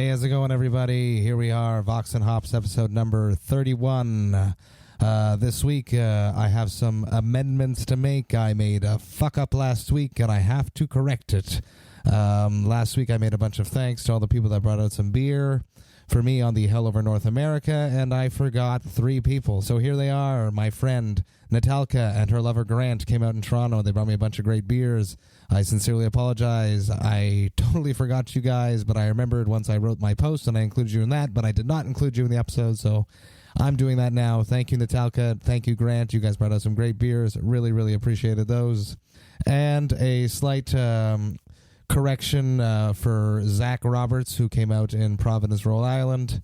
Hey, how's it going, everybody? Here we are, Vox&Hops episode number 31. This week, I have some amendments to make. I made a fuck-up last week, and I have to correct it. Last week, I made a bunch of thanks to all the people that brought out some beer for me on the Hell Over North America, and I forgot 3 people. So here they are. My friend Natalka and her lover Grant came out in Toronto. They brought me a bunch of great beers. I sincerely apologize. I totally forgot you guys, but I remembered once I wrote my post, and I included you in that, but I did not include you in the episode, so I'm doing that now. Thank you, Natalka. Thank you, Grant. You guys brought out some great beers. Really, really appreciated those. And a slight correction for Zach Roberts, who came out in Providence, Rhode Island,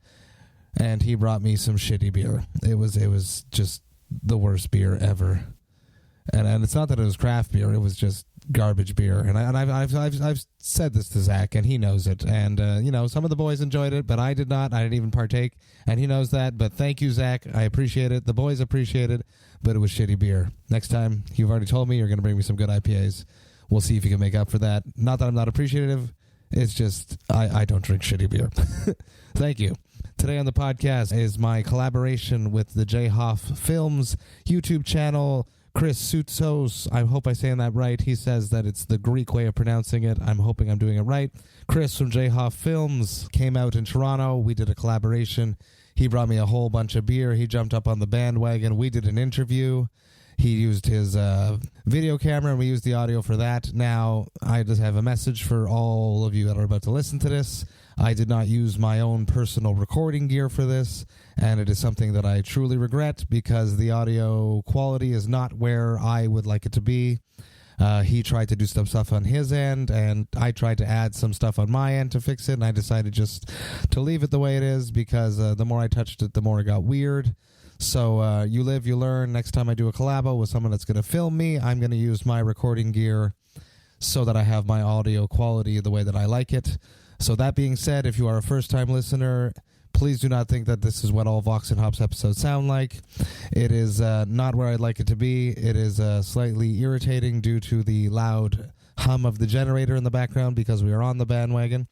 and he brought me some shitty beer. It was just the worst beer ever. And it's not that it was craft beer; it was just garbage beer. And I've said this to Zach, and he knows it. And some of the boys enjoyed it, but I did not. I didn't even partake, and he knows that. But thank you, Zach. I appreciate it. The boys appreciate it, but it was shitty beer. Next time, you've already told me you're going to bring me some good IPAs. We'll see if you can make up for that. Not that I'm not appreciative. It's just I don't drink shitty beer. Thank you. Today on the podcast is my collaboration with the JHOFFFILMS YouTube channel. Chris Soutsos, I hope I'm saying that right. He says that it's the Greek way of pronouncing it. I'm hoping I'm doing it right. Chris from JHOFFFILMS came out in Toronto. We did a collaboration. He brought me a whole bunch of beer. He jumped up on the bandwagon. We did an interview. He used his video camera, and we used the audio for that. Now, I just have a message for all of you that are about to listen to this. I did not use my own personal recording gear for this, and it is something that I truly regret because the audio quality is not where I would like it to be. He tried to do some stuff on his end, and I tried to add some stuff on my end to fix it, and I decided just to leave it the way it is because the more I touched it, the more it got weird. So you live, you learn. Next time I do a collabo with someone that's going to film me, I'm going to use my recording gear so that I have my audio quality the way that I like it. So that being said, if you are a first-time listener, please do not think that this is what all Vox&Hops episodes sound like. It is not where I'd like it to be. It is slightly irritating due to the loud hum of the generator in the background because we are on the bandwagon.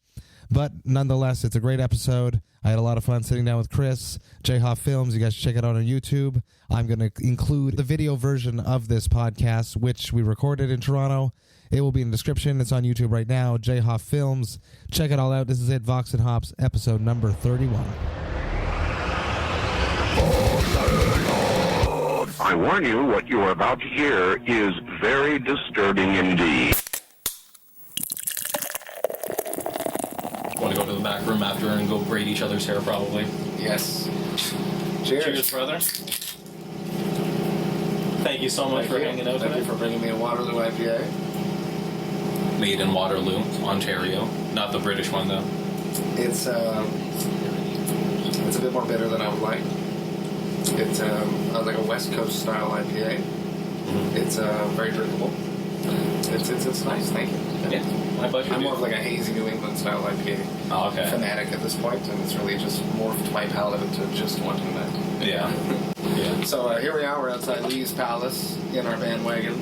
But nonetheless, it's a great episode. I had a lot of fun sitting down with Chris, JHOFFFILMS. You guys should check it out on YouTube. I'm going to include the video version of this podcast, which we recorded in Toronto. It will be in the description. It's on YouTube right now, JHOFFFILMS. Check it all out. This is it, Vox&Hops, episode number 31. I warn you, what you are about to hear is very disturbing indeed. Want to go to the back room after and go braid each other's hair, probably. Yes. Cheers. Cheers, brother. Thank you so much for hanging out Thank today. you for bringing me a Waterloo IPA. Made in Waterloo, Ontario. Not the British one, though. It's a bit more bitter than I would like. It's like a West Coast style IPA. Mm-hmm. It's very drinkable. It's nice, thank you. Yeah, my pleasure. I'm more of like a hazy New England style IPA fanatic at this point, and it's really just morphed my palate into just wanting that. Yeah. Yeah. So here we are. We're outside Lee's Palace in our bandwagon.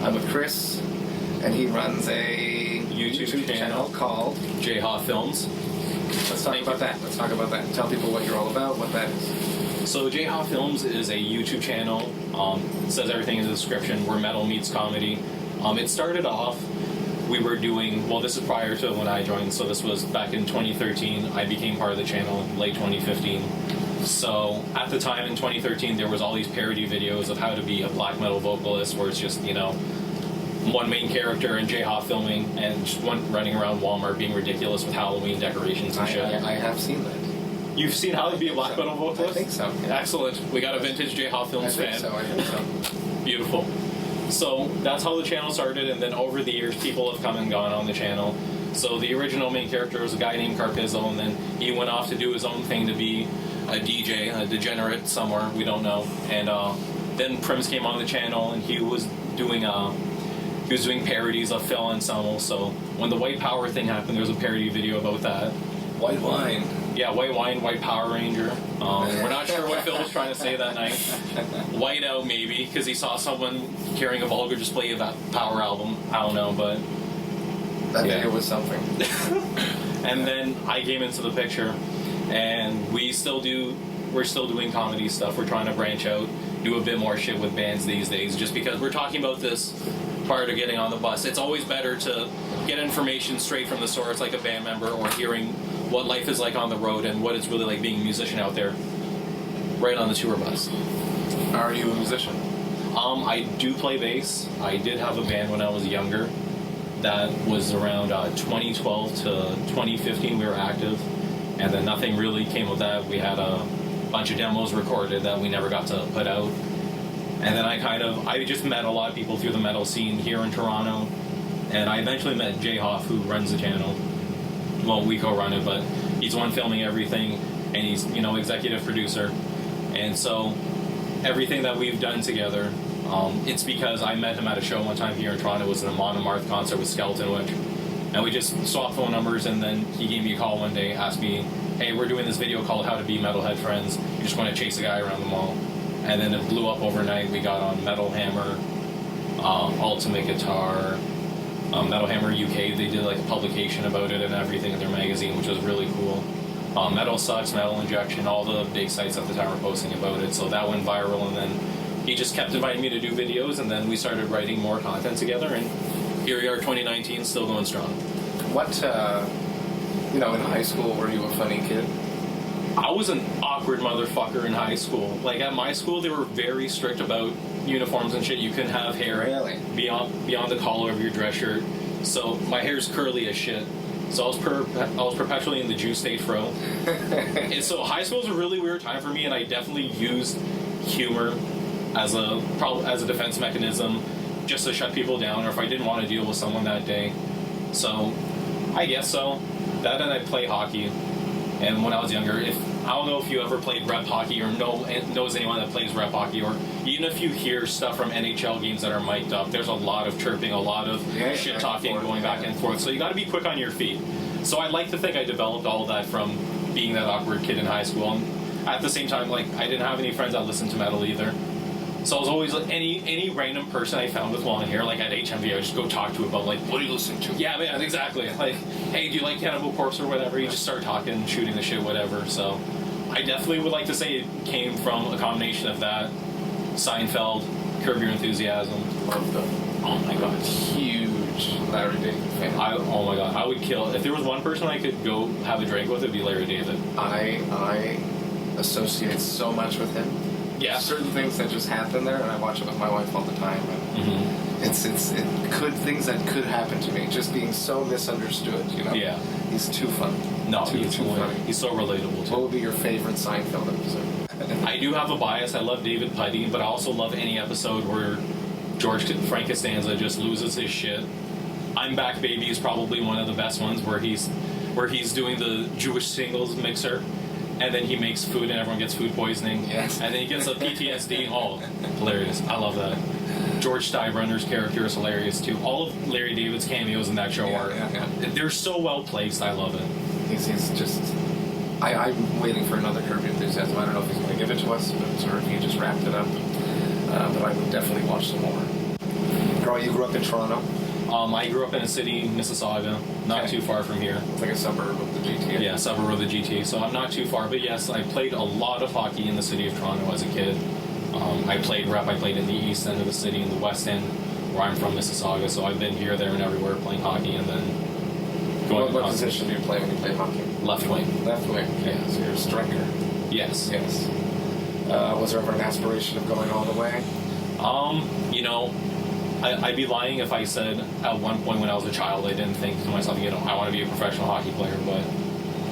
I'm with Chris, and he runs a YouTube channel called JHOFFFILMS. Let's talk about that. Let's talk about that. Tell people what you're all about, what that is. So JHOFFFILMS is a YouTube channel. It says everything in the description. Where metal meets comedy. It started off, we were doing, well, this is prior to when I joined, so this was back in 2013. I became part of the channel in late 2015. So at the time in 2013, there was all these parody videos of how to be a black metal vocalist, where it's just, one main character and JHOFF filming and just one running around Walmart being ridiculous with Halloween decorations and shit. I have seen that. You've seen how to be a black metal vocalist? I think so. Yeah. Excellent. We got a vintage JHOFFFILMS fan. I think so. Beautiful. So that's how the channel started, and then over the years, people have come and gone on the channel. So the original main character was a guy named Carpizzo, and then he went off to do his own thing to be a DJ, a degenerate somewhere, we don't know. And then Prims came on the channel, and he was doing parodies of Phil Anselmo. So when the White Power thing happened, there was a parody video about that. White wine. Yeah, white wine, white Power Ranger. We're not sure what Phil was trying to say that night. White out, maybe, because he saw someone carrying a vulgar display of that Power album. I don't know, but... That video was something. And then I came into the picture, and we're still doing comedy stuff. We're trying to branch out, do a bit more shit with bands these days, just because we're talking about this prior to getting on the bus. It's always better to get information straight from the source, like a band member, or hearing what life is like on the road and what it's really like being a musician out there, right on the tour bus. Are you a musician? I do play bass. I did have a band when I was younger. That was around 2012 to 2015 we were active, and then nothing really came of that. We had a bunch of demos recorded that we never got to put out. And then I just met a lot of people through the metal scene here in Toronto, and I eventually met JHOFF, who runs the channel. Well, we co-run it, but he's the one filming everything, and he's, executive producer. And so everything that we've done together, it's because I met him at a show one time here in Toronto. It was an Amon Amarth concert with Skeleton Witch, and we just swapped phone numbers, and then he gave me a call one day, asked me, hey, we're doing this video called How to Be Metalhead Friends. You just want to chase a guy around the mall. And then it blew up overnight. We got on Metal Hammer, Ultimate Guitar, Metal Hammer UK. They did like a publication about it and everything in their magazine, which was really cool. Metal Sucks, Metal Injection, all the big sites at the time were posting about it. So that went viral, and then he just kept inviting me to do videos, and then we started writing more content together, and here we are, 2019, still going strong. What, in high school, were you a funny kid? I was an awkward motherfucker in high school. Like, at my school, they were very strict about uniforms and shit. You couldn't have hair beyond the collar of your dress shirt. So my hair's curly as shit. So I was perpetually in the Jew state fro. And so high school was a really weird time for me, and I definitely used humor as a defense mechanism, just to shut people down, or if I didn't want to deal with someone that day. So I guess so. That, and I play hockey. And when I was younger, I don't know if you ever played rep hockey or knows anyone that plays rep hockey, or even if you hear stuff from NHL games that are mic'd up, there's a lot of chirping, a lot of shit talking going back and forth. So you got to be quick on your feet. So I like to think I developed all of that from being that awkward kid in high school. And at the same time, like, I didn't have any friends that listened to metal either. So I was always like, any random person I found with long hair, like at HMV, I would just go talk to about, like, what are you listening to? Yeah, man, exactly. Like, hey, do you like Cannibal Corpse or whatever? You just start talking, shooting the shit, whatever. So I definitely would like to say it came from a combination of that, Seinfeld, Curb Your Enthusiasm. Love them. Oh my god, huge Larry David fan. Oh my god, I would kill. If there was one person I could go have a drink with, it'd be Larry David. I associate so much with him. Yeah. Certain things that just happen there, and I watch it with my wife all the time. And it's things that could happen to me, just being so misunderstood. Yeah. He's too funny. No, he's too funny. He's so relatable too. What would be your favorite Seinfeld episode? I do have a bias. I love David Puddy, but I also love any episode where Frank Costanza just loses his shit. I'm Back Baby is probably one of the best ones, where he's doing the Jewish singles mixer, and then he makes food and everyone gets food poisoning. Yes. And then he gets a PTSD. Oh, hilarious. I love that. George Steinbrenner's character is hilarious too. All of Larry David's cameos in that show they're so well placed. I love it. He's just... I'm waiting for another Curb Your Enthusiasm. I don't know if he's going to give it to us, or if he just wrapped it up. But I would definitely watch some more. Girl, you grew up in Toronto? I grew up in a city, Mississauga, not too far from here. It's like a suburb of the GTA. Yeah, suburb of the GTA, so I'm not too far. But yes, I played a lot of hockey in the city of Toronto as a kid. I played rep. I played in the east end of the city, in the west end, where I'm from, Mississauga. So I've been here, there, and everywhere playing hockey, and then going. What position do you play when you play hockey? Left wing. Left wing. Yeah. So you're a striker. Yes. Yes. Was there ever an aspiration of going all the way? I'd be lying if I said at one point when I was a child I didn't think to myself, I want to be a professional hockey player. But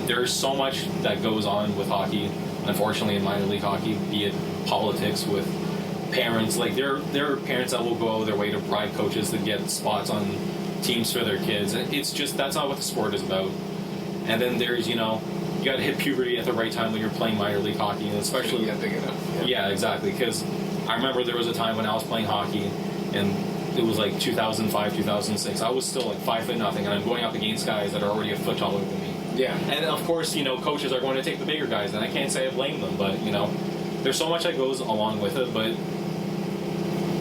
there's so much that goes on with hockey, unfortunately, in minor league hockey, be it politics with parents. Like, there are parents that will go out of their way to bribe coaches to get spots on teams for their kids. And it's just, that's not what the sport is about. And then there's, you got to hit puberty at the right time when you're playing minor league hockey, and especially... Yeah, big enough. Yeah, exactly. Because I remember there was a time when I was playing hockey, and it was like 2005, 2006. I was still like 5'0", and I'm going up against guys that are already a foot taller than me. Yeah. And of course, coaches are going to take the bigger guys, and I can't say I blame them, but there's so much that goes along with it. But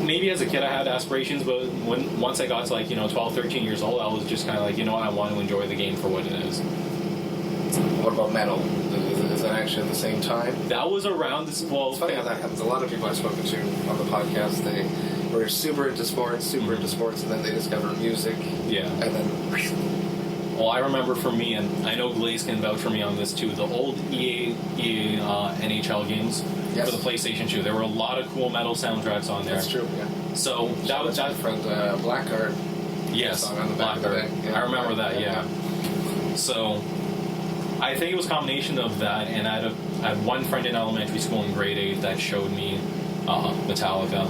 maybe as a kid I had aspirations, but once I got to 12, 13 years old, I was just kind of like, I want to enjoy the game for what it is. What about metal? Is that actually at the same time? That was around this. Well, It's funny how that happens. A lot of people I've spoken to on the podcast, they were super into sports, and then they discover music. Yeah. And then. Well, I remember for me, and I know Glaze can vouch for me on this too, the old EA NHL games Yes. for the PlayStation 2. There were a lot of cool metal soundtracks on there. That's true, yeah. So that was my friend Blackheart. Yes, song on the back of the Blackheart. deck. Yeah. I remember that, yeah. So I think it was a combination of that, and I had one friend in elementary school in grade 8 that showed me Metallica.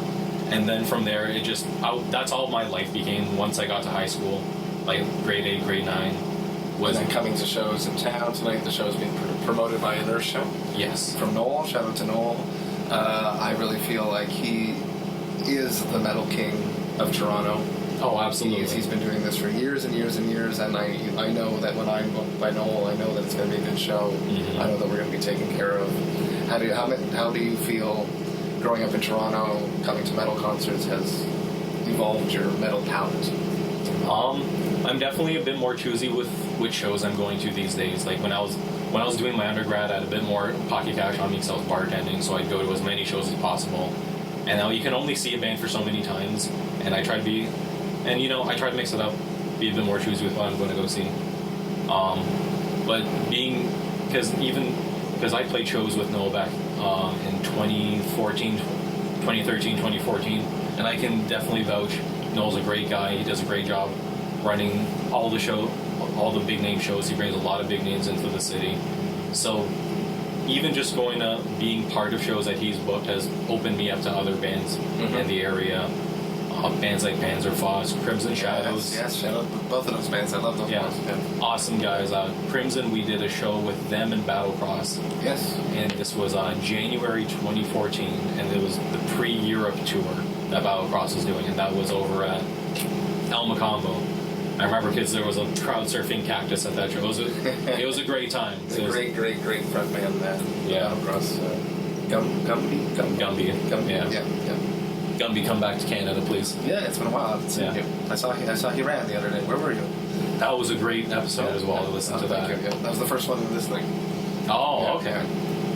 And then from there, that's all my life became once I got to high school. Like grade 8, grade 9. And then coming to shows in town tonight, the show's being promoted by Inertia. Yes. From Noel, shout out to Noel. I really feel like he is the metal king of Toronto. Oh, absolutely. He's been doing this for years and years and years, and I know that when I'm booked by Noel, I know that it's going to be a good show. Mm-hmm. I know that we're going to be taken care of. How do you feel growing up in Toronto, coming to metal concerts has evolved your metal palate? I'm definitely a bit more choosy with which shows I'm going to these days. Like when I was doing my undergrad, I had a bit more pocket cash on me because I was bartending, so I'd go to as many shows as possible. And now you can only see a band for so many times, and I try to mix it up, be a bit more choosy with what I'm going to go see. But because I played shows with Noel back in 2013, 2014, and I can definitely vouch. Noel's a great guy. He does a great job running all the big name shows. He brings a lot of big names into the city. So even just going to being part of shows that he's booked has opened me up to other bands in the area. Bands like Panzerfaust, Crimson Shadows. Yes, shout out to both of those bands. I love those bands. Yeah. Awesome guys. Crimson, we did a show with them in Battlecross. Yes. And this was January 2014, and it was the pre-Europe tour that Battlecross was doing, and that was over at El Macombo. I remember because there was a crowd surfing cactus at that show. It was a great time. It's a great front band, man. Yeah. Battlecross. Gumby. Yeah. Gumby, come back to Canada, please. Yeah, it's been a while. I haven't seen you. I saw he ran the other day. Where were you? That was a great episode as well to listen to that. Yeah. That was the first one in this thing. Oh, okay.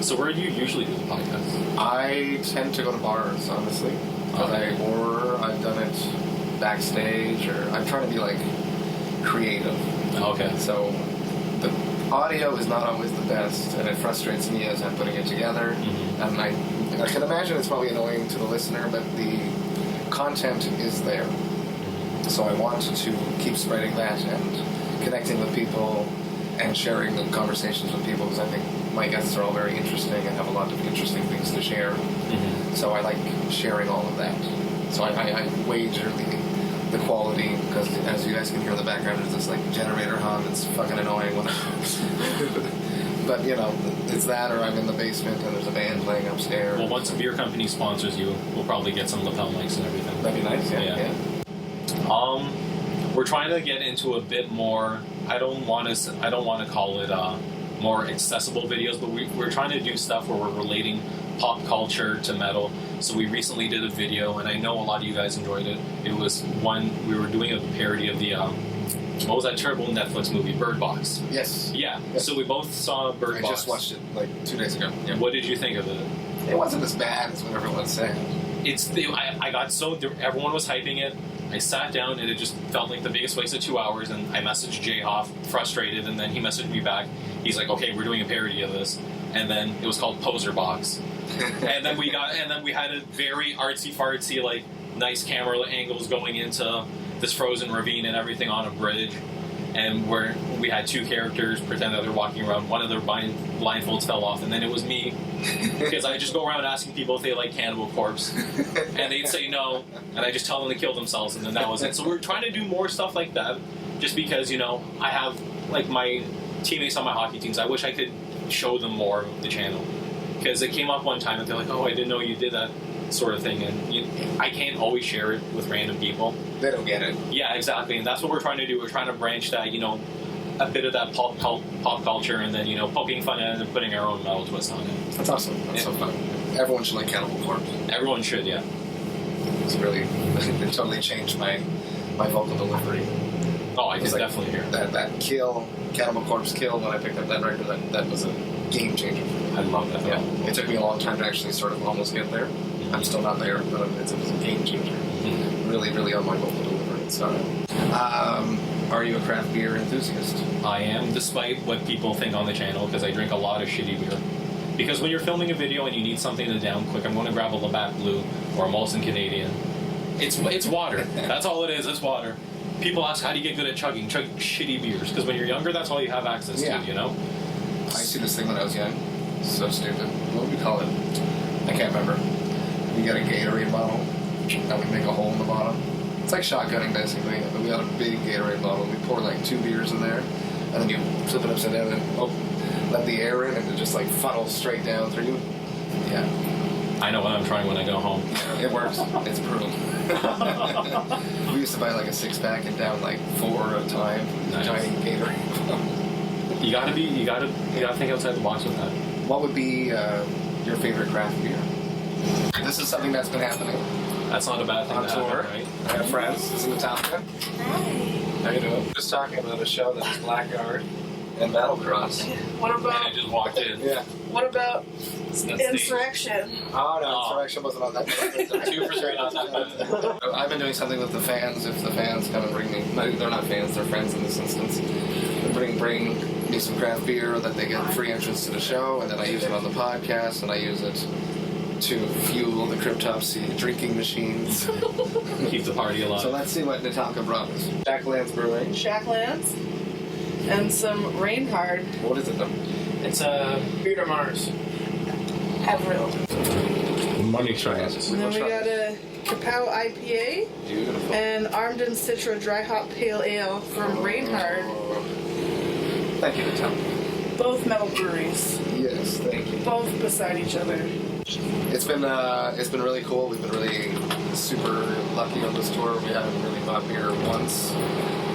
So where do you usually do the podcast? I tend to go to bars, honestly. Or I've done it backstage, or I'm trying to be like creative. Okay. So the audio is not always the best, and it frustrates me as I'm putting it together. And I can imagine it's probably annoying to the listener, but the content is there. So I want to keep spreading that and connecting with people and sharing the conversations with people, because I think my guests are all very interesting and have a lot of interesting things to share. So I like sharing all of that. So I wager the quality, because as you guys can hear in the background, there's this like generator hum. It's fucking annoying. But it's that, or I'm in the basement and there's a band playing upstairs. Well, once a beer company sponsors you, we'll probably get some lapel mics and everything. That'd be nice. Yeah. We're trying to get into a bit more. I don't want to call it more accessible videos, but we're trying to do stuff where we're relating pop culture to metal. So we recently did a video, and I know a lot of you guys enjoyed it. It was we were doing a parody of the what was that terrible Netflix movie, Bird Box? Yes. Yeah. So we both saw Bird Box. I just watched it like 2 days ago. Yeah. What did you think of it? It wasn't as bad as what everyone's saying. I got everyone was hyping it. I sat down, and it just felt like the biggest waste of 2 hours, and I messaged JHOFF, frustrated, and then he messaged me back. He's like, okay, we're doing a parody of this. And then it was called Poser Box. and then we had a very artsy-fartsy, like, nice camera angles going into this frozen ravine and everything on a bridge. And where we had two characters pretend that they're walking around. One of their blindfolds fell off, and then it was me. Because I just go around asking people if they like Cannibal Corpse. And they'd say no, and I just tell them to kill themselves, and then that was it. So we're trying to do more stuff like that, just because, I have, like, my teammates on my hockey teams. I wish I could show them more of the channel. Because it came up one time, and they're like, oh, I didn't know you did that sort of thing. And I can't always share it with random people. They don't get it. Yeah, exactly. And that's what we're trying to do. We're trying to branch that, a bit of that pop culture, and then, poking fun at it and putting our own metal twist on it. That's awesome. That's so fun. Everyone should like Cannibal Corpse. Everyone should, yeah. It's really, it totally changed my vocal delivery. Oh, Oh, I It can was like definitely hear that Kill, Cannibal Corpse Kill, when I picked up that record, that was a game changer for me. I love that. Yeah, it took me a long time to actually sort of almost get there. I'm still not there, but it was a game changer. Really, really on my goal to deliver it. So, are you a craft beer enthusiast? I am, despite what people think on the channel, because I drink a lot of shitty beer. Because when you're filming a video and you need something to down quick, I'm going to grab a Labatt Blue or a Molson Canadian. It's water. That's all it is. It's water. People ask, how do you get good at chugging? Chug shitty beers. Because when you're younger, that's all you have access to, you know? I used to do this thing when I was young. So stupid. What would we call it? I can't remember. We got a Gatorade bottle, and we make a hole in the bottom. It's like shotgunning, basically. But we got a big Gatorade bottle. We pour like 2 beers in there, and then you flip it upside down and let the air in, and it just like funnels straight down through. Yeah. I know what I'm trying when I go home. It works. It's brutal. We used to buy like a 6-pack and down like 4 at a time. Nice. Giant Gatorade. You gotta think outside the box with that. What would be your favorite craft beer? This is something that's been happening That's not a bad thing on to tour. happen, right? I have friends. This is Natalka. Hi. How you doing? Just talking about a show that is Blackguard and Battlecross. What And I about just walked in. Yeah. what about It's not insurrection? Oh no, Oh. Insurrection wasn't on that. 2 for 3, not that bad. I've been doing something with the fans. If the fans come and bring me, they're not fans, they're friends in this instance. They bring me some craft beer that they get free entrance to the show, and then I use it on the podcast, and I use it to fuel the Cryptopsy drinking machines. Keep the party alive. So let's see what Natalka brought us. Jacklands Brewing. Shacklands and some Reinhard What is it though? It's a Beer Mars. Avril. money shot. And then we got a Kapow IPA Beautiful. and Armden Citra Dry Hop Pale Ale from Reinhard. Thank you, Natalka. Both metal breweries. Yes, thank you. Both beside each other. It's been really cool. We've been really super lucky on this tour. We haven't really bought beer once,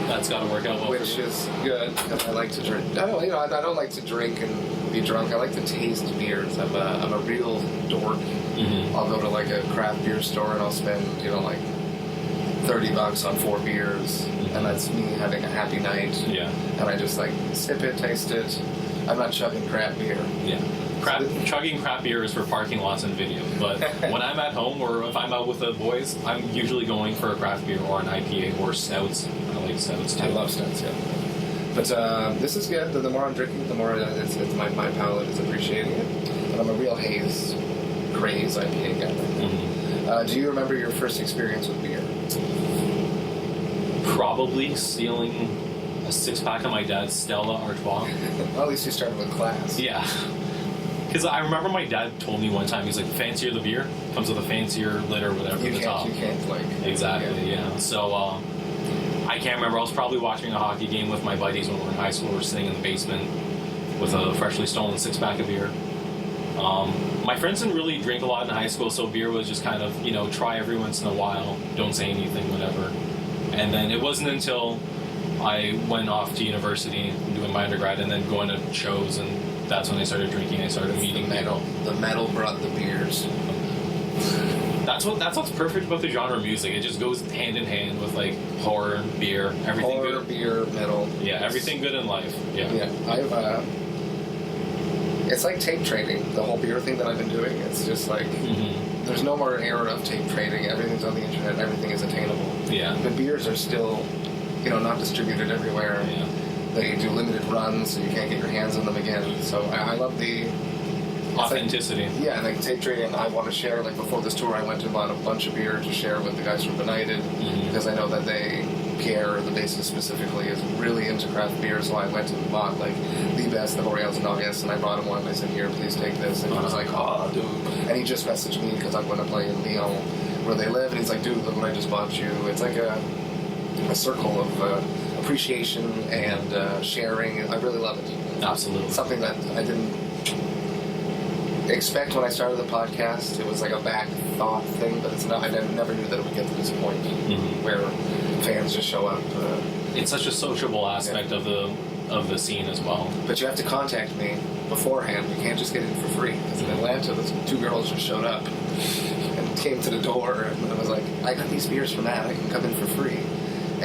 That's got to work out well which for you. is good because I like to drink. I don't like to drink and be drunk. I like to taste beers. I'm a real dork. Mm-hmm. I'll go to like a craft beer store and I'll spend like $30 on 4 beers, and that's me having a happy night. Yeah. And I just like sip it, taste it. I'm not chugging crap beer. Yeah. Chugging crap beer is for parking lots and videos, but when I'm at home or if I'm out with the boys, I'm usually going for a craft beer or an IPA or stouts. I like stouts too. I love stouts, yeah. But this is good. The more I'm drinking, the more my palate is appreciating it. And I'm a real haze, craze IPA guy. Mm-hmm. Do you remember your first experience with beer? Probably stealing a 6-pack of my dad's Stella Artois. Well, at least you started with class. Yeah. Because I remember my dad told me one time, he's like, the fancier the beer, comes with a fancier lid or whatever You at the top. can't like... Exactly, yeah. So, I can't remember. I was probably watching a hockey game with my buddies when we were in high school. We were sitting in the basement with a freshly stolen 6-pack of beer. My friends didn't really drink a lot in high school, so beer was just kind of, try every once in a while, don't say anything, whatever. And then it wasn't until I went off to university doing my undergrad and then going to shows, and that's when I started drinking. I started meeting metal. The metal brought the beers. That's what's perfect about the genre of music. It just goes hand in hand with like horror, beer, everything Horror, good. beer, metal. Yeah, everything good in life. Yeah. Yeah, it's like tape trading. The whole beer thing that I've been doing. It's just like there's no more era of tape trading. Everything's on the internet. Everything is attainable. Yeah. The beers are still, not distributed everywhere. Yeah. They do limited runs, so you can't get your hands on them again. So I love the Authenticity. yeah, and like tape trading. I want to share. Like before this tour, I went and bought a bunch of beer to share with the guys from Benighted because I know that Pierre, the bassist specifically, is really into craft beer. So I went and bought like the best, the Boreals and August, and I brought him one. And I said, "Here, please take this." And he was like, "Oh, dude!" And he just messaged me because I'm going to play in Lyon, where they live, and he's like, "Dude, look what I just bought you." It's like a circle of appreciation and sharing. I really love it. Absolutely. Something that I didn't expect when I started the podcast. It was like a back thought thing, but it's not. I never knew that it would get to this point where fans just show up. It's such a sociable aspect of the scene as well. But you have to contact me beforehand. You can't just get in for free. Because in Atlanta, those 2 girls just showed up and came to the door, and I was like, "I got these beers from Matt. I can come in for free."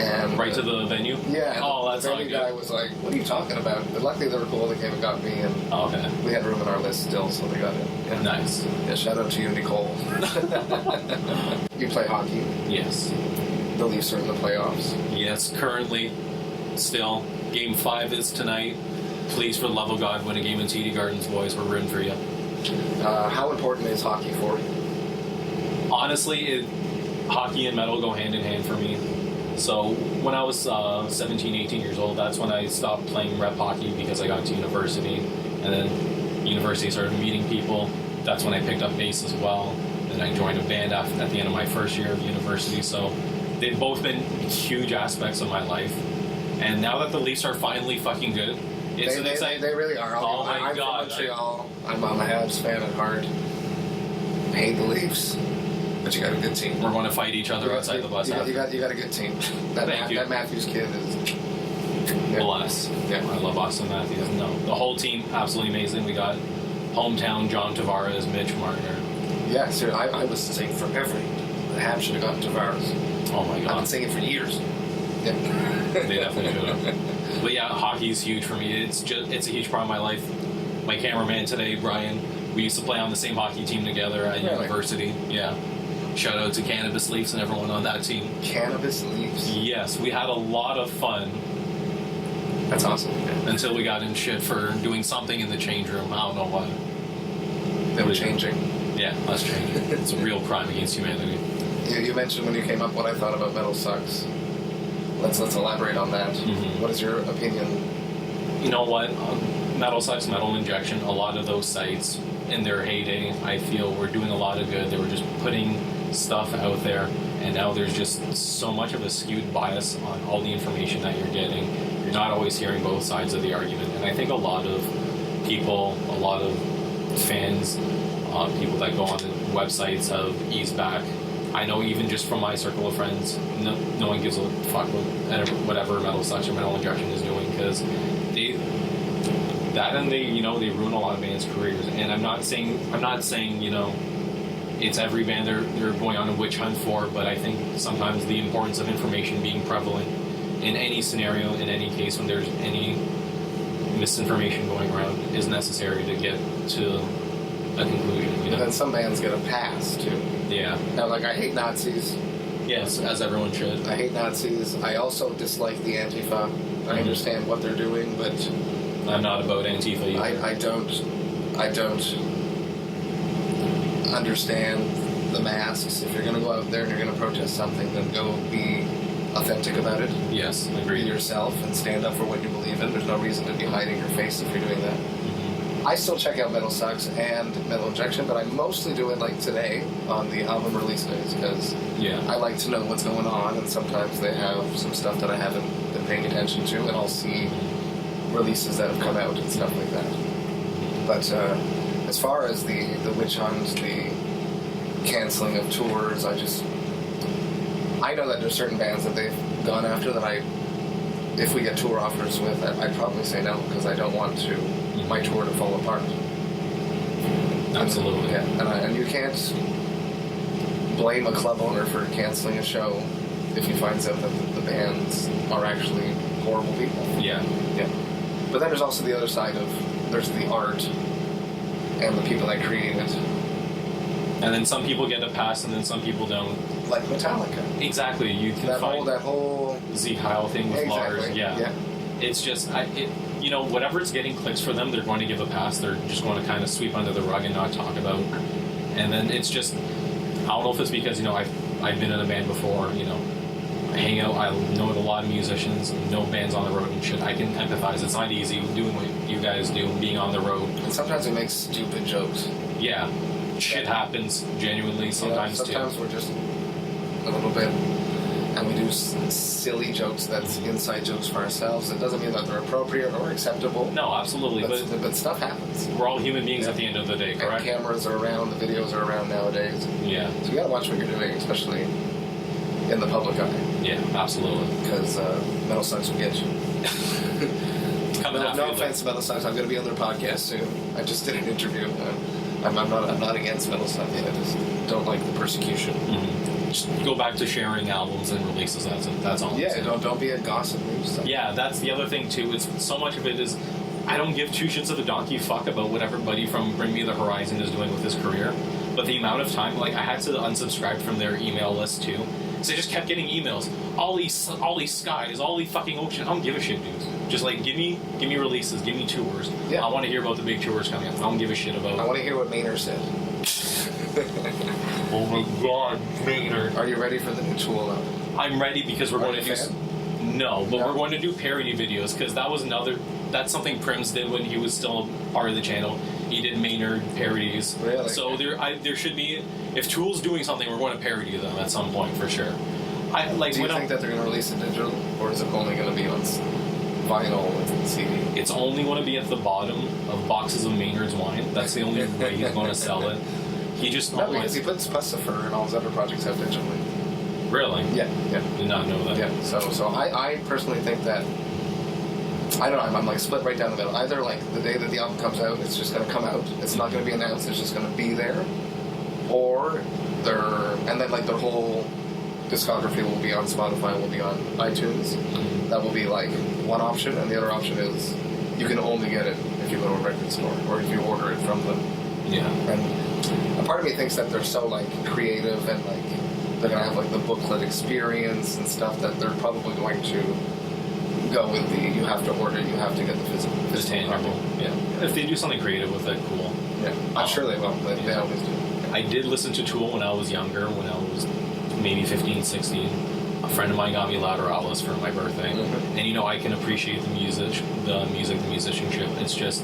And Right to the venue? Yeah. Oh, that's the not venue good. guy was like, "What are you talking about?" But luckily they were cool. They came and got me, and Oh, okay. we had room in our list still, so they got in. Yeah. Nice. Yeah, shout out to you, Nicole. You play hockey. Yes. The Leafs are in the playoffs. Yes, currently, still. Game 5 is tonight. Please, for the love of God, win a game in TD Gardens, boys. We're rooting for you. How important is hockey for you? Honestly, hockey and metal go hand in hand for me. So when I was 17, 18 years old, that's when I stopped playing rep hockey because I got to university. And then university started meeting people. That's when I picked up bass as well. And I joined a band at the end of my first year of university. So they've both been huge aspects of my life. And now that the Leafs are finally fucking good, it's an exciting... They really are. Oh my God. I'm from Montreal. I'm a Habs fan at heart. I hate the Leafs. But you got a good team. We're going to fight each other outside the bus. You got a good team. That Matthews kid is... Yeah. Bless. Yeah. I love Austin Matthews. No, the whole team, absolutely amazing. We got hometown John Tavares, Mitch Marner. Yeah, seriously, I was saying forever. The Habs should have gotten Tavares. Oh my I've God. been saying it for years. Yeah. They definitely should have. But yeah, hockey's huge for me. It's a huge part of my life. My cameraman today, Brian, we used to play on the same hockey team together at university. Yeah. Shout out to Cannabis Leafs and everyone on that team. Cannabis Leafs? Yes, we had a lot of fun. That's awesome. Yeah. Until we got in shit for doing something in the change room. I don't know what. They were changing. Yeah, us changing. It's a real crime against humanity. You mentioned when you came up what I thought about Metal Sucks. Let's elaborate on that. Mm-hmm. What is your opinion? You know what? Metal Sucks, Metal Injection, a lot of those sites in their heyday, I feel, were doing a lot of good. They were just putting stuff out there, and now there's just so much of a skewed bias on all the information that you're getting. You're not always hearing both sides of the argument, and I think a lot of people, a lot of fans, people that go on the websites have eased back. I know even just from my circle of friends, no one gives a fuck whatever Metal Sucks or Metal Injection is doing, because they ruin a lot of bands' careers. And I'm not saying it's every band they're going on a witch hunt for, but I think sometimes the importance of information being prevalent in any scenario, in any case, when there's any misinformation going around, is necessary to get to a conclusion. And then some bands get a pass too. Yeah. Now, like, I hate Nazis. Yes, as everyone should. I hate Nazis. I also dislike the Antifa. I understand what they're doing, but I'm not about Antifa either. I don't understand the masks. If you're going to go out there and you're going to protest something, then go be authentic about it. Yes, Be agreed. yourself and stand up for what you believe in. There's no reason to be hiding your face if you're doing that. I still check out Metal Sucks and Metal Injection, but I mostly do it like today on the album release days, because I like to know what's going on, and sometimes they have some stuff that I haven't been paying attention to, and I'll see releases that have come out and stuff like that. But as far as the witch hunt, the canceling of tours, I know that there's certain bands that they've gone after that if we get tour offers with, I'd probably say no, because I don't want my tour to fall apart. Absolutely. Yeah, and you can't blame a club owner for canceling a show if he finds out that the bands are actually horrible people. Yeah. Yeah. But then there's also the other side there's the art and the people that create it. And then some people get a pass, and then some people don't. Like Metallica. That you can find that whole Zeke Heil thing with Lars. Yeah. It's just whatever's getting clicks for them, they're going to give a pass. They're just going to kind of sweep under the rug and not talk about. And then it's just, I don't know if it's because I've been in a band before. I hang out. I know a lot of musicians, know bands on the road and shit. I can empathize. It's not easy doing what you guys do, being on the road. And sometimes we make stupid jokes. Yeah, shit happens genuinely sometimes too. Sometimes we're just a little bit, and we do silly jokes that's inside jokes for ourselves. It doesn't mean that they're appropriate or acceptable. No, absolutely. But stuff happens. We're all human beings at the end of the day, correct? And cameras are around, the videos are around nowadays. Yeah. So you gotta watch what you're doing, especially in the public eye. Yeah, absolutely. Because Metal Sucks will get you. No offense, Metal Sucks. I'm going to be on their podcast soon. I just did an interview. I'm not against metal stuff. I just don't like the persecution. Just go back to sharing albums and releases. That's all. Yeah, don't be a gossip news stuff. Yeah, that's the other thing too. Is so much of it is I don't give two shits of a donkey fuck about what everybody from Bring Me the Horizon is doing with his career. But the amount of time, like I had to unsubscribe from their email list too. So I just kept getting emails. Ollie Skies, Ollie fucking Ocean. I don't give a shit, dude. Just like give me releases, give me tours. Yeah. I want to hear about the big tours coming up. I don't give a shit about. I want to hear what Maynard said. Oh my God, Maynard. Are you ready for the new Tool album? I'm ready because we're going to do. No, but No? we're going to do parody videos because that's something Prims did when he was still part of the channel. He did Maynard parodies. Really? So there should be, if Tool's doing something, we're going to parody them at some point for sure. Do you think that they're going to release it digital, or is it only going to be on vinyl and CD? It's only going to be at the bottom of boxes of Maynard's wine. That's the only way he's going to sell it. He just No, because he puts Pussifer and all his other projects out digitally. Really? Yeah. Did not know that. Yeah. So I personally think that I don't know. I'm like split right down the middle. Either like the day that the album comes out, it's just going to come out. It's not going to be announced. It's just going to be there, or and then like their whole discography will be on Spotify, will be on iTunes. That will be like one option, and the other option is you can only get it if you go to a record store or if you order it from them. Yeah. And a part of me thinks that they're so like creative and like they're gonna have like the booklet experience and stuff that they're probably going to go with the you have to order, you have to get the physical tangible. copy. Yeah. If they do something creative with it, cool. Yeah. I'm sure they will. They always do. I did listen to Tool when I was younger, when I was maybe 15, 16. A friend of mine got me Lateralis for my birthday. Mm-hmm. And I can appreciate the music, the musicianship. It's just,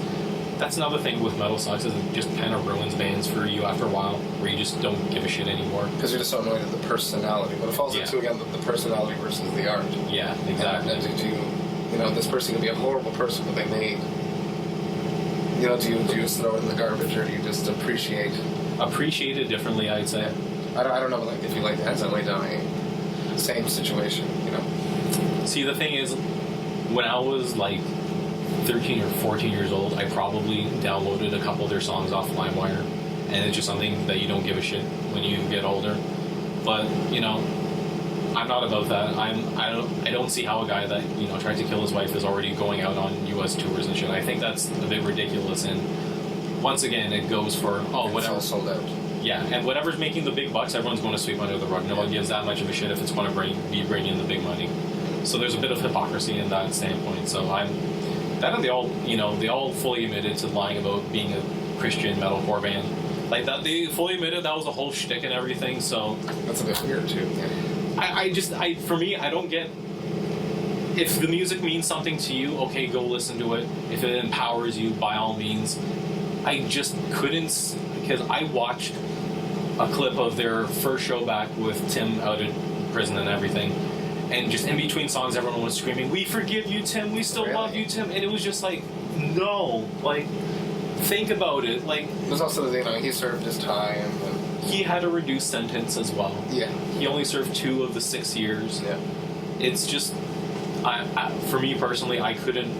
that's another thing with metal sucks, is it just kind of ruins bands for you after a while, where you just don't give a shit anymore. Because you're just so annoyed at the personality. But it falls into, again, the personality versus the art. Yeah, exactly. And this person can be a horrible person, but they made... do you just throw it in the garbage, or do you just appreciate... Appreciate it differently, I'd say. I don't know, like, if you like Accidentally Dying, same situation, See, the thing is, when I was, like, 13 or 14 years old, I probably downloaded a couple of their songs off LimeWire, and it's just something that you don't give a shit when you get older. But, I'm not about that. I don't see how a guy that, tried to kill his wife is already going out on U.S. tours and shit. I think that's a bit ridiculous, and once again, it goes for, whatever. It's all sold out. Yeah, and whatever's making the big bucks, everyone's going to sweep under the rug. No one gives that much of a shit if it's going to be bringing in the big money. So there's a bit of hypocrisy in that standpoint. So they all fully admitted to lying about being a Christian metalcore band. Like that, they fully admitted that was a whole shtick and everything. So that's a bit weird too. Yeah. For me, I don't get. If the music means something to you, okay, go listen to it. If it empowers you, by all means. I just couldn't, because I watched a clip of their first show back with Tim out of prison and everything, and just in between songs, everyone was screaming, "We forgive you, Tim. We still love you, Tim." And it was just like, no, like, think about it. Like, there's also he served his time. He had a reduced sentence as well. Yeah. He only served 2 of the 6 years. Yeah. It's just, for me personally, I couldn't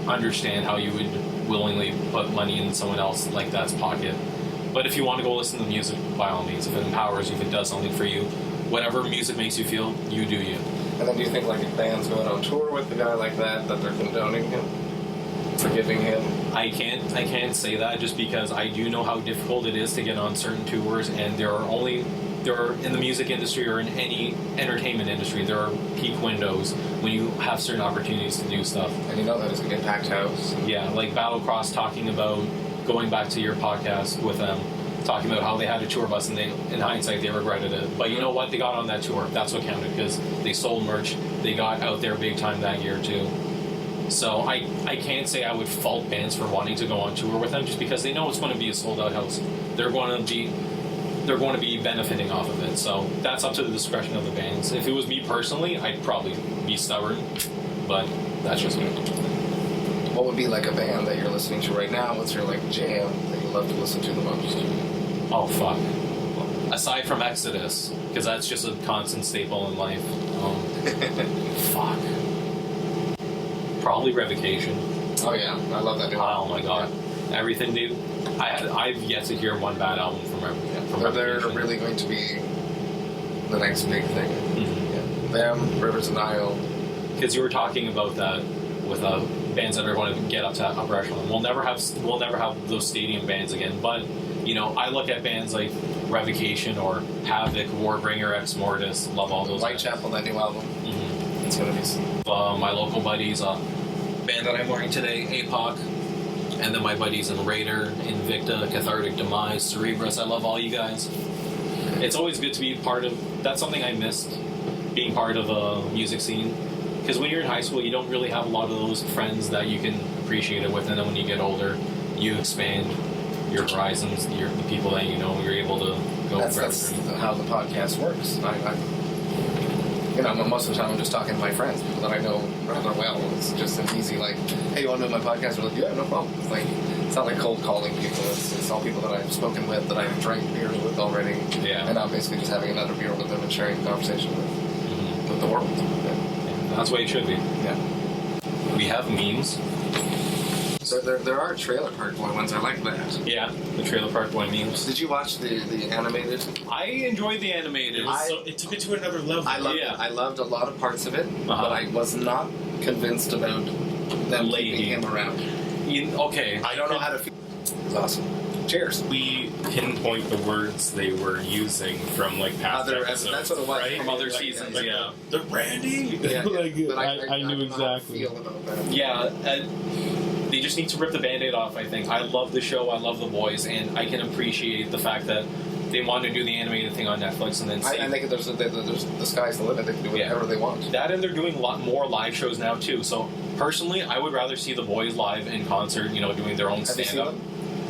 understand how you would willingly put money in someone else like that's pocket. But if you want to go listen to music, by all means, if it empowers you, if it does something for you, whatever music makes you feel, you do you. And then do you think like if bands going on tour with a guy like that they're condoning him, forgiving him? I can't say that, just because I do know how difficult it is to get on certain tours, and there are in the music industry or in any entertainment industry, there are peak windows when you have certain opportunities to do stuff. And that it's going to be a packed house. Yeah, like Battlecross talking about, going back to your podcast with them, talking about how they had a tour bus and in hindsight they regretted it. But you know what? They got on that tour. That's what counted, because they sold merch. They got out there big time that year too. So I can't say I would fault bands for wanting to go on tour with them, just because they know it's going to be a sold out house. They're going to be benefiting off of it. So that's up to the discretion of the bands. If it was me personally, I'd probably be stubborn, but that's just me. What would be like a band that you're listening to right now? What's your like jam that you love to listen to the most? Oh fuck. Aside from Exodus, because that's just a constant staple in life. Fuck. Probably Revocation. Oh yeah, I love that. Oh my god. everything they. I've yet to hear one bad album from They're really going to be the next big thing. Mm-hmm. Yeah. Them, Rivers of Nile. Because you were talking about that with bands that are going to get up to upper echelon. We'll never have those stadium bands again. But you know, I look at bands like Revocation or Havoc, Warbringer, Ex Mortis. Love all those. Whitechapel, that new album. Mm-hmm. It's gonna be. My local buddies, band that I'm wearing today, APOC, and then my buddies in Raider, Invicta, Cathartic Demise, Cerebrus. I love all you guys. It's always good to be part of. That's something I missed, being part of a music scene. Because when you're in high school, you don't really have a lot of those friends that you can appreciate it with, and then when you get older, you expand your horizons, the people that you know, you're able to go. That's how the podcast works. Most of the time I'm just talking to my friends, people that I know rather well. It's just an easy, like, hey, you want to do my podcast? We're like, yeah, no problem. It's not like cold calling people. It's all people that I've spoken with, that I've drank beers with already. Yeah. And I'm basically just having another beer with them and sharing a conversation with the world. Yeah. That's the way it should be. Yeah. We have memes. So there are Trailer Park Boy ones. I like that. Yeah, the Trailer Park Boy memes. Did you watch the animated? I enjoyed the animated. It took it to another level. I loved a lot of parts of it, but I was not convinced about them keeping him around. Okay. I don't know how to feel. It was awesome. Cheers. We pinpoint the words they were using from past episodes. That's what it was. Right? From other seasons, yeah. The Randy! Yeah, I knew exactly. Feel about that. Yeah, they just need to rip the Band-Aid off, I think. I love the show, I love the boys, and I can appreciate the fact that they want to do the animated thing on Netflix and then I think there's the sky's the limit. They can do whatever they want. That, and they're doing a lot more live shows now, too. So, personally, I would rather see the boys live in concert, doing their own stand-up.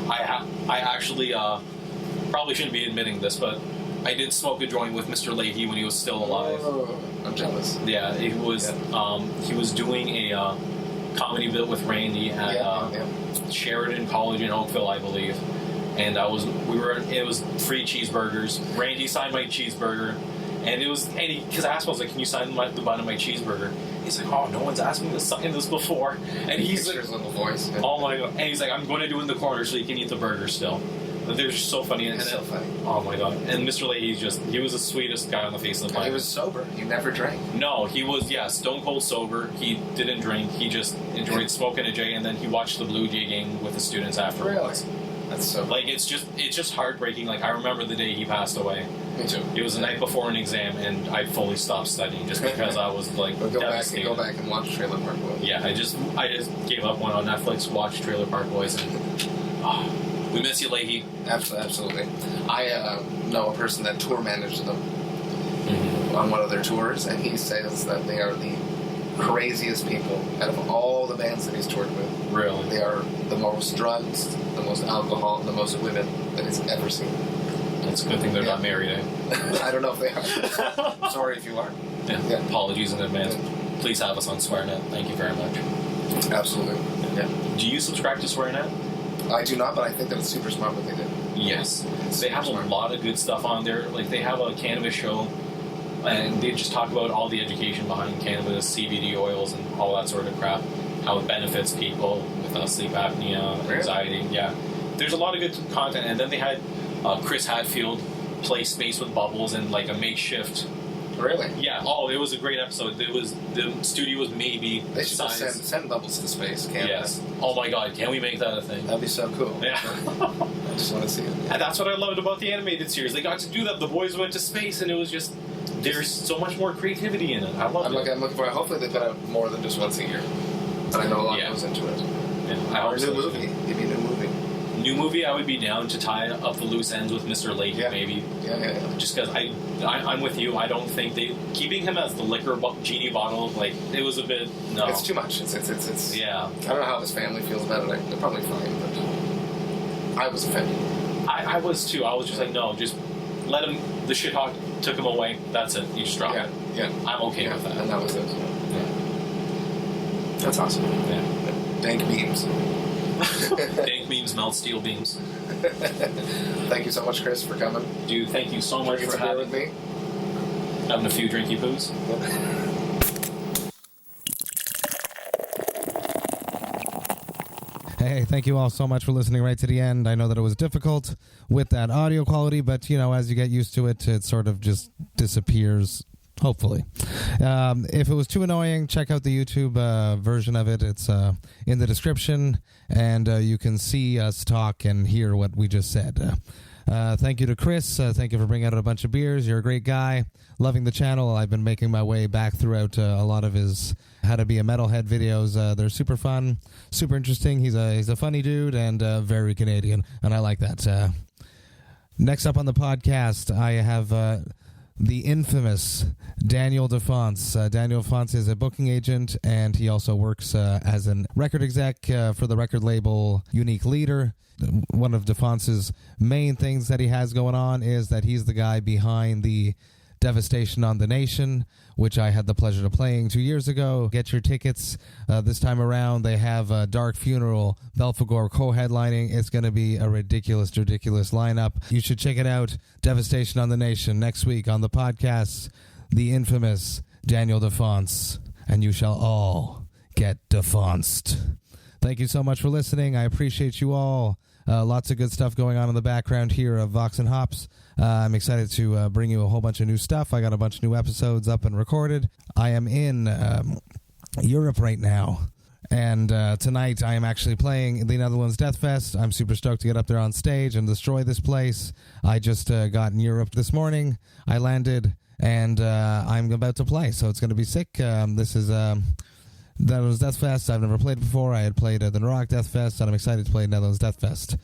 I actually probably shouldn't be admitting this, but I did smoke a joint with Mr. Leahy when he was still alive. Oh, I'm jealous. Yeah, he was doing a comedy bit with Randy at Sheridan College in Oakville, I believe. And it was free cheeseburgers. Randy signed my cheeseburger, and because I asked him, I was like, "Can you sign the bun of my cheeseburger?" He's like, "Oh, no one's asked me to sign this before." And he's like, his little voice. "Oh my god!" And he's like, "I'm going to do it in the corner so you can eat the burger still." But they're just so funny. It's so funny. Oh my god! And Mr. Leahy, he was the sweetest guy on the face of the planet. He was sober. He never drank. No, he was stone cold sober. He didn't drink. He just enjoyed smoking a J, and then he watched the Blue Jay game with the students afterwards. Really? That's so it's just heartbreaking. I remember the day he passed away. Me too. It was the night before an exam, and I fully stopped studying just because I was devastated. Go back and watch Trailer Park Boys. Yeah, I just gave up one on Netflix. Watched Trailer Park Boys, and we miss you, Leahy. Absolutely. I know a person that tour managed them on one of their tours, and he says that they are the craziest people out of all the bands that he's toured with. Really? They are the most drugs, the most alcohol, the most women that he's ever seen. It's a good thing they're not married, eh? I don't know if they are. Sorry if you are. Yeah. Apologies in advance. Please have us on SwearNet. Thank you very much. Absolutely. Yeah. Do you subscribe to SwearNet? I do not, but I think that it's super smart what they did. Yes. They have a lot of good stuff on there. They have a cannabis show, and they just talk about all the education behind cannabis, CBD oils, and all that sort of crap. How it benefits people with sleep apnea, anxiety. Yeah. There's a lot of good content. And then they had Chris Hadfield play Space with Bubbles in a makeshift. Really? Yeah. Oh, it was a great episode. The studio was maybe they should send Bubbles to space, can't Yes. Oh my god, can we make that a thing? That'd be so cool. Yeah. I just want to see it. Yeah. And that's what I loved about the animated series. They got to do that. The boys went to space, and it was just there's so much more creativity in it. I love it. I'm looking for it. Hopefully they put out more than just once a year. But I know a lot goes into it. Yeah. Or a new movie. Give me a new movie. New movie, I would be down to tie up the loose ends with Mr. Leahy, maybe. Yeah. Just because I'm with you. I don't think keeping him as the liquor genie bottle, it was a bit, no. It's too much. It's yeah. I don't know how his family feels about it. They're probably fine, but I was offended. I was too. I was just no, just let him, the shithawk took him away. That's it. You just drop it. Yeah. I'm okay with that. And that was it. Yeah. That's awesome. Yeah. Dank memes. Dank memes melt steel beams. Thank you so much, Chris, for coming. Dude, thank you so much for having me. Having a few drinky poos. Hey, thank you all so much for listening right to the end. I know that it was difficult with that audio quality, but, as you get used to it, it sort of just disappears, hopefully. If it was too annoying, check out the YouTube version of it. It's in the description, and you can see us talk and hear what we just said. Thank you to Chris. Thank you for bringing out a bunch of beers. You're a great guy. Loving the channel. I've been making my way back throughout a lot of his How to Be a Metalhead videos. They're super fun, super interesting. He's a funny dude and very Canadian, and I like that. Next up on the podcast, I have the infamous Daniel DeFonce. Daniel DeFonce is a booking agent, and he also works as a record exec for the record label Unique Leader. One of DeFonce's main things that he has going on is that he's the guy behind the Devastation on the Nation, which I had the pleasure of playing 2 years ago. Get your tickets this time around. They have Dark Funeral, Belphegor co-headlining. It's going to be a ridiculous lineup. You should check it out. Devastation on the Nation next week on the podcast. The infamous Daniel DeFonce, and you shall all get defonced. Thank you so much for listening. I appreciate you all. Lots of good stuff going on in the background here of Vox and Hops. I'm excited to bring you a whole bunch of new stuff. I got a bunch of new episodes up and recorded. I am in Europe right now, and tonight I am actually playing the Netherlands Death Fest. I'm super stoked to get up there on stage and destroy this place. I just got in Europe this morning. I landed, and I'm about to play, so it's going to be sick. This is... Netherlands Death Fest. I've never played before. I had played at the Narok Death Fest, and I'm excited to play Netherlands Death Fest.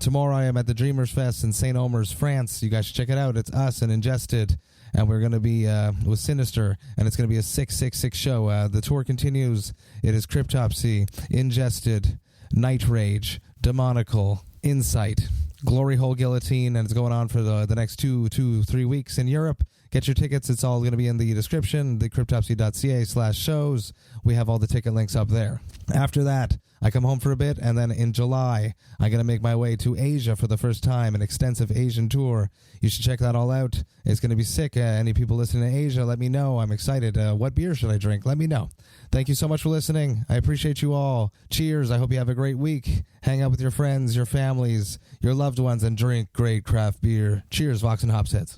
Tomorrow I am at the Dreamers Fest in St. Omer's, France. You guys should check it out. It's us and Ingested, and we're going to be with Sinister, and it's going to be a 666 show. The tour continues. It is Cryptopsy, Ingested, Night Rage, Demonical, Insight, Glory Hole Guillotine, and it's going on for the next 3 weeks in Europe. Get your tickets. It's all going to be in the description, the cryptopsy.ca/shows. We have all the ticket links up there. After that, I come home for a bit, and then in July, I'm going to make my way to Asia for the first time, an extensive Asian tour. You should check that all out. It's going to be sick. Any people listening to Asia, let me know. I'm excited. What beer should I drink? Let me know. Thank you so much for listening. I appreciate you all. Cheers. I hope you have a great week. Hang out with your friends, your families, your loved ones, and drink great craft beer. Cheers, Vox and Hops Heads.